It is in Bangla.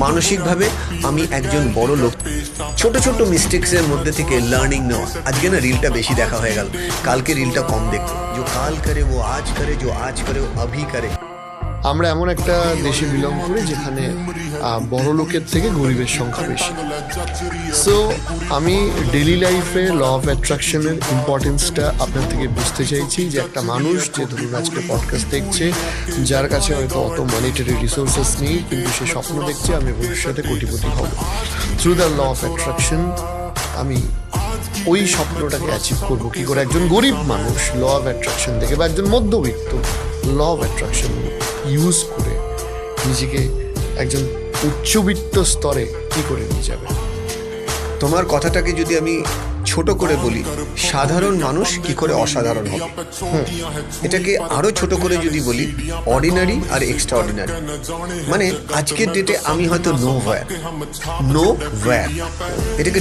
মানসিকভাবে আমি একজন বড় লোক। ছোট ছোট মিস্টেক্সের মধ্যে থেকে লার্নিং নেওয়া। আজকে না রিলটা বেশি দেখা হয়ে গেল, কালকে রিলটা কম দেখতো। যে কাল করে ও আজ করে, যে আজ করে ও অভি করে। আমরা এমন একটা দেশে বিলং করি যেখানে বড় লোকের থেকে গরিবের সংখ্যা বেশি। সো আমি ডেইলি লাইফে ল অফ অ্যাট্রাকশনের ইম্পর্টেন্সটা আপনার থেকে বুঝতে চাইছি, যে একটা মানুষ যে ধরুন আজকে পডকাস্ট দেখছে, যার কাছে হয়তো অত মনিটারি রিসোর্সেস নেই, কিন্তু সে স্বপ্ন দেখছে আমি ভবিষ্যতে কোটিপতি হব। Through the law of attraction আমি ওই স্বপ্নটাকে অ্যাচিভ করবো কী করে। একজন গরিব মানুষ ল অফ অ্যাট্রাকশন দেখে, বা একজন মধ্যবিত্ত ল অফ অ্যাট্রাকশন ইউজ করে নিজেকে একজন উচ্চবিত্ত স্তরে কী করে নিয়ে যাবে। তোমার কথাটাকে যদি আমি ছোট করে বলি, সাধারণ মানুষ কি করে অসাধারণ হবে। এটাকে আরো ছোট করে যদি বলি, অর্ডিনারি আর এক্সট্রা অর্ডিনারি। মানে আজকের ডেটে আমি হয়তো নো ওয়্যার, এটাকে